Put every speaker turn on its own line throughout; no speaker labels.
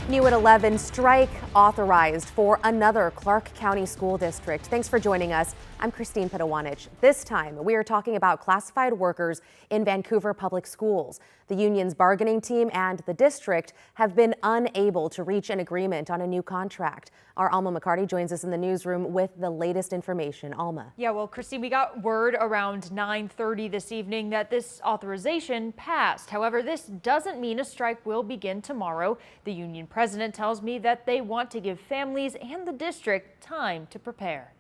New at 11, strike authorized for another Clark County school district. Thanks for joining us. I'm Christine Pedowanich. This time, we are talking about classified workers in Vancouver public schools. The union's bargaining team and the district have been unable to reach an agreement on a new contract. Our Alma McCarty joins us in the newsroom with the latest information. Alma.
Yeah, well, Christine, we got word around 9:30 this evening that this authorization passed. However, this doesn't mean a strike will begin tomorrow. The union president tells me that they want to give families and the district time to prepare.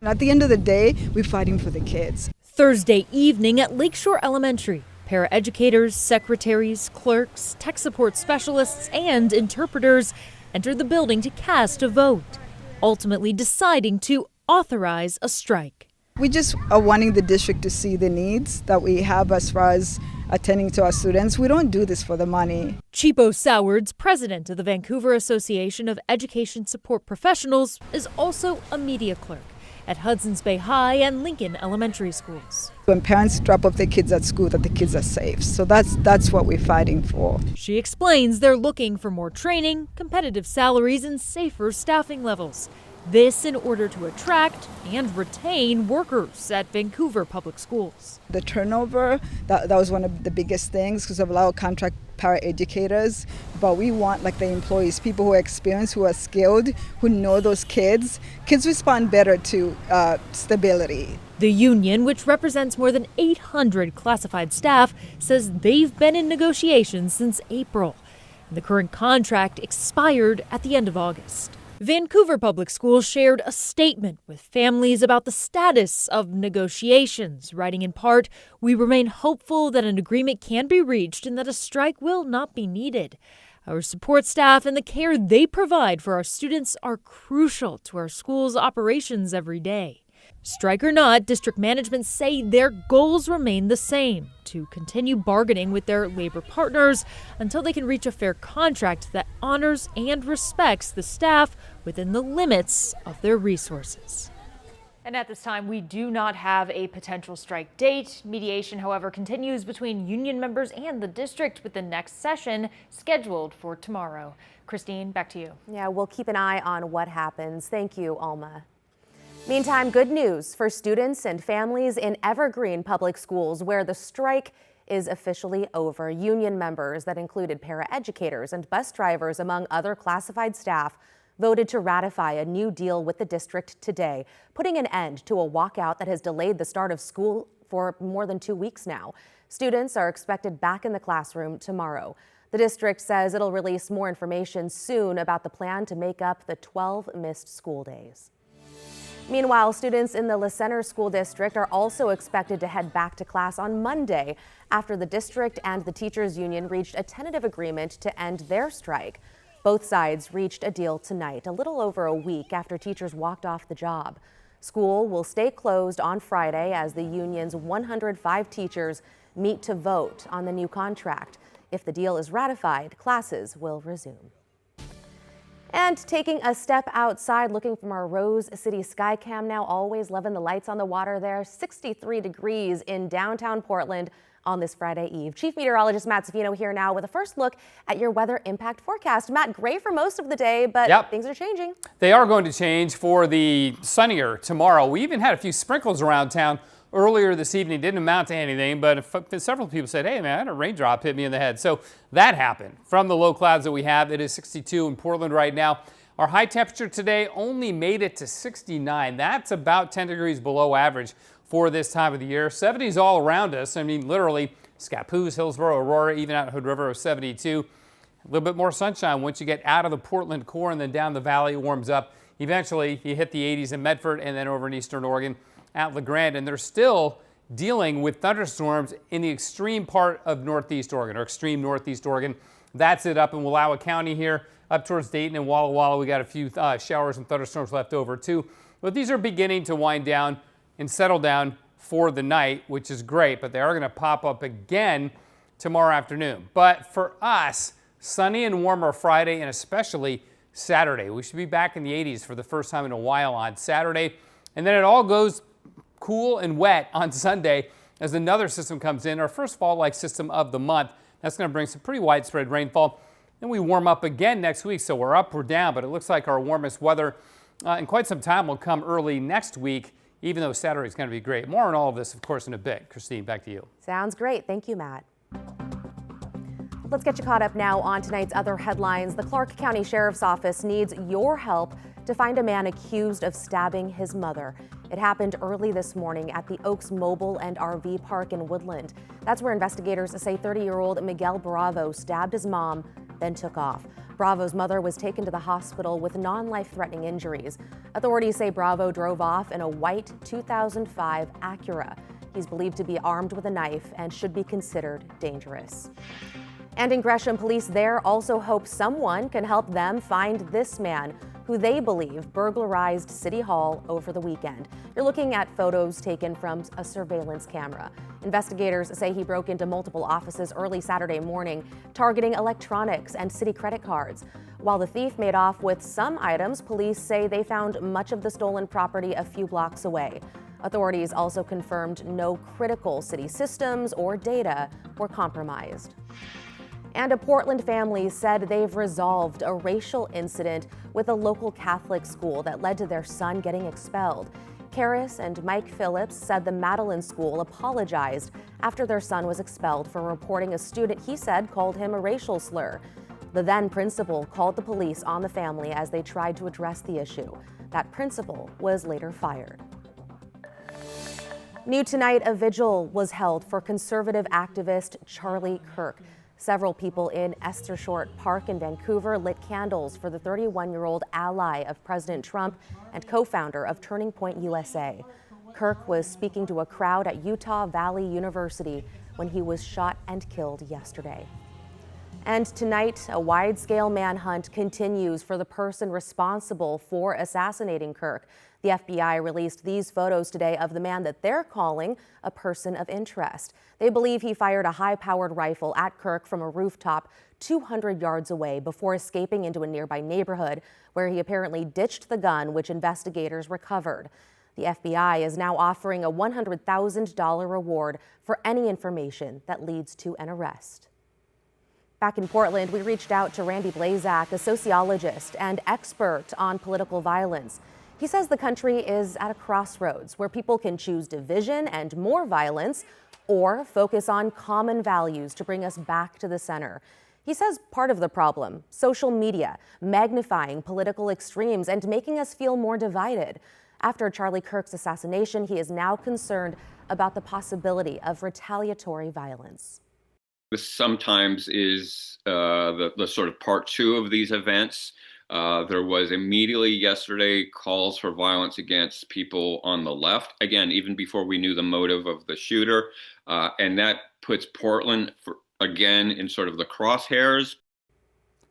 At the end of the day, we're fighting for the kids.
Thursday evening at Lakeshore Elementary, paraeducators, secretaries, clerks, tech support specialists, and interpreters entered the building to cast a vote, ultimately deciding to authorize a strike.
We just are wanting the district to see the needs that we have as far as attending to our students. We don't do this for the money.
Chipo Sowards, president of the Vancouver Association of Education Support Professionals, is also a media clerk at Hudson's Bay High and Lincoln Elementary Schools.
When parents drop off their kids at school, that the kids are safe. So that's what we're fighting for.
She explains they're looking for more training, competitive salaries, and safer staffing levels. This in order to attract and retain workers at Vancouver public schools.
The turnover, that was one of the biggest things because of a lot of contract paraeducators. But we want like the employees, people who are experienced, who are skilled, who know those kids. Kids respond better to stability.
The union, which represents more than 800 classified staff, says they've been in negotiations since April. The current contract expired at the end of August. Vancouver Public Schools shared a statement with families about the status of negotiations, writing in part, "We remain hopeful that an agreement can be reached and that a strike will not be needed. Our support staff and the care they provide for our students are crucial to our school's operations every day." Strike or not, district management say their goals remain the same: to continue bargaining with their labor partners until they can reach a fair contract that honors and respects the staff within the limits of their resources. And at this time, we do not have a potential strike date. Mediation, however, continues between union members and the district, with the next session scheduled for tomorrow. Christine, back to you.
Yeah, we'll keep an eye on what happens. Thank you, Alma. Meantime, good news for students and families in Evergreen public schools, where the strike is officially over. Union members that included paraeducators and bus drivers, among other classified staff, voted to ratify a new deal with the district today, putting an end to a walkout that has delayed the start of school for more than 2 weeks now. Students are expected back in the classroom tomorrow. The district says it'll release more information soon about the plan to make up the 12 missed school days. Meanwhile, students in the LCenter School District are also expected to head back to class on Monday after the district and the teachers union reached a tentative agreement to end their strike. Both sides reached a deal tonight, a little over a week after teachers walked off the job. School will stay closed on Friday as the union's 105 teachers meet to vote on the new contract. If the deal is ratified, classes will resume. And taking a step outside, looking from our Rose City Skycam now, always loving the lights on the water there. 63 degrees in downtown Portland on this Friday Eve. Chief Meteorologist Matt Savino here now with a first look at your weather impact forecast. Matt, gray for most of the day, but things are changing.
They are going to change for the sunnier tomorrow. We even had a few sprinkles around town earlier this evening. Didn't amount to anything, but several people said, hey man, I had a raindrop hit me in the head. So that happened from the low clouds that we have. It is 62 in Portland right now. Our high temperature today only made it to 69. That's about 10 degrees below average for this time of the year. 70s all around us. I mean, literally, Scappoose, Hillsborough, Aurora, even out Hood River, 72. A little bit more sunshine once you get out of the Portland core and then down the valley. It warms up. Eventually, you hit the 80s in Medford and then over in eastern Oregon at La Grande, and they're still dealing with thunderstorms in the extreme part of northeast Oregon, or extreme northeast Oregon. That's it up in Wallowa County here, up towards Dayton and Walla Walla. We got a few showers and thunderstorms left over too. But these are beginning to wind down and settle down for the night, which is great, but they are going to pop up again tomorrow afternoon. But for us, sunny and warmer Friday and especially Saturday. We should be back in the 80s for the first time in a while on Saturday. And then it all goes cool and wet on Sunday as another system comes in, our first fall-like system of the month. That's going to bring some pretty widespread rainfall. Then we warm up again next week, so we're up or down, but it looks like our warmest weather in quite some time will come early next week, even though Saturday is going to be great. More on all of this, of course, in a bit. Christine, back to you.
Sounds great. Thank you, Matt. Let's get you caught up now on tonight's other headlines. The Clark County Sheriff's Office needs your help to find a man accused of stabbing his mother. It happened early this morning at the Oaks Mobile and RV Park in Woodland. That's where investigators say 30-year-old Miguel Bravo stabbed his mom, then took off. Bravo's mother was taken to the hospital with non-life-threatening injuries. Authorities say Bravo drove off in a white 2005 Acura. He's believed to be armed with a knife and should be considered dangerous. And in Gresham, police there also hope someone can help them find this man who they believe burglarized City Hall over the weekend. You're looking at photos taken from a surveillance camera. Investigators say he broke into multiple offices early Saturday morning, targeting electronics and city credit cards. While the thief made off with some items, police say they found much of the stolen property a few blocks away. Authorities also confirmed no critical city systems or data were compromised. And a Portland family said they've resolved a racial incident with a local Catholic school that led to their son getting expelled. Karis and Mike Phillips said the Madeline School apologized after their son was expelled for reporting a student he said called him a racial slur. The then principal called the police on the family as they tried to address the issue. That principal was later fired. New tonight, a vigil was held for conservative activist Charlie Kirk. Several people in Esther Short Park in Vancouver lit candles for the 31-year-old ally of President Trump and co-founder of Turning Point USA. Kirk was speaking to a crowd at Utah Valley University when he was shot and killed yesterday. And tonight, a wide-scale manhunt continues for the person responsible for assassinating Kirk. The FBI released these photos today of the man that they're calling a person of interest. They believe he fired a high-powered rifle at Kirk from a rooftop 200 yards away before escaping into a nearby neighborhood where he apparently ditched the gun, which investigators recovered. The FBI is now offering a $100,000 reward for any information that leads to an arrest. Back in Portland, we reached out to Randy Blazak, a sociologist and expert on political violence. He says the country is at a crossroads where people can choose division and more violence or focus on common values to bring us back to the center. He says part of the problem, social media, magnifying political extremes and making us feel more divided. After Charlie Kirk's assassination, he is now concerned about the possibility of retaliatory violence.
This sometimes is the sort of part two of these events. There was immediately yesterday calls for violence against people on the left, again, even before we knew the motive of the shooter. And that puts Portland, again, in sort of the crosshairs.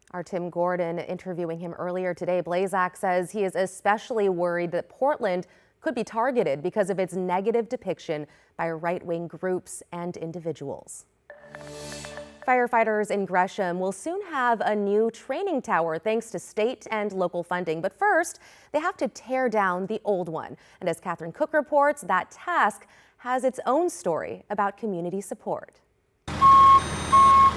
Our Tim Gordon interviewing him earlier today. Blazak says he is especially worried that Portland could be targeted because of its negative depiction by right-wing groups and individuals. Firefighters in Gresham will soon have a new training tower thanks to state and local funding. But first, they have to tear down the old one. And as Catherine Cook reports, that task has its own story about community support.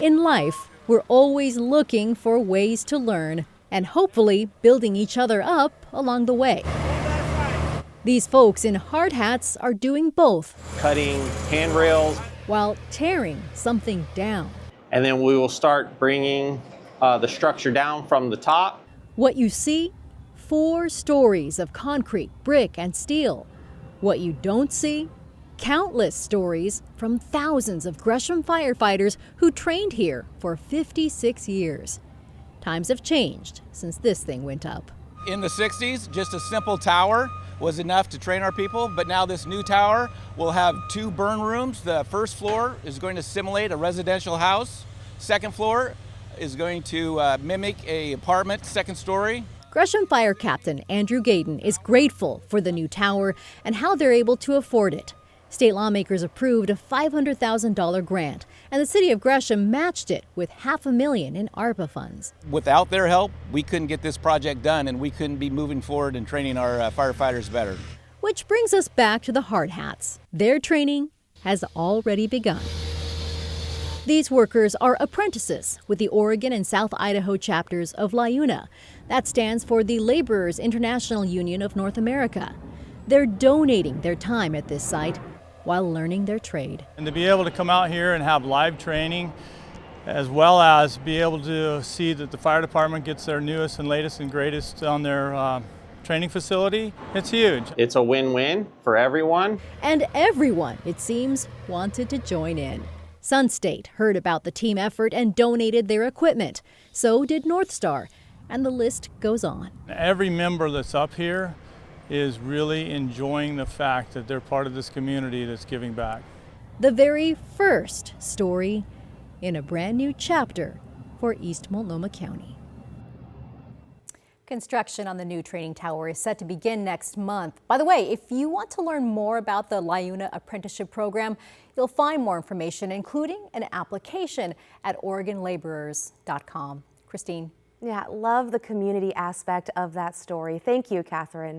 In life, we're always looking for ways to learn and hopefully building each other up along the way. These folks in hard hats are doing both.
Cutting handrails.
While tearing something down.
And then we will start bringing the structure down from the top.
What you see? 4 stories of concrete, brick, and steel. What you don't see? Countless stories from thousands of Gresham firefighters who trained here for 56 years. Times have changed since this thing went up.
In the 60s, just a simple tower was enough to train our people, but now this new tower will have 2 burn rooms. The first floor is going to simulate a residential house. Second floor is going to mimic an apartment, second story.
Gresham Fire Captain Andrew Gayden is grateful for the new tower and how they're able to afford it. State lawmakers approved a $500,000 grant, and the city of Gresham matched it with $500,000 in ARPA funds.
Without their help, we couldn't get this project done, and we couldn't be moving forward and training our firefighters better.
Which brings us back to the hard hats. Their training has already begun. These workers are apprentices with the Oregon and South Idaho chapters of LIUNA. That stands for the Laborers International Union of North America. They're donating their time at this site while learning their trade.
And to be able to come out here and have live training, as well as be able to see that the fire department gets their newest and latest and greatest on their training facility, it's huge.
It's a win-win for everyone.
And everyone, it seems, wanted to join in. Sunstate heard about the team effort and donated their equipment. So did North Star. And the list goes on.
Every member that's up here is really enjoying the fact that they're part of this community that's giving back.
The very first story in a brand new chapter for East Multnomah County.
Construction on the new training tower is set to begin next month. By the way, if you want to learn more about the LIUNA apprenticeship program, you'll find more information, including an application at OregonLaborers.com. Christine.
Yeah, love the community aspect of that story. Thank you, Catherine.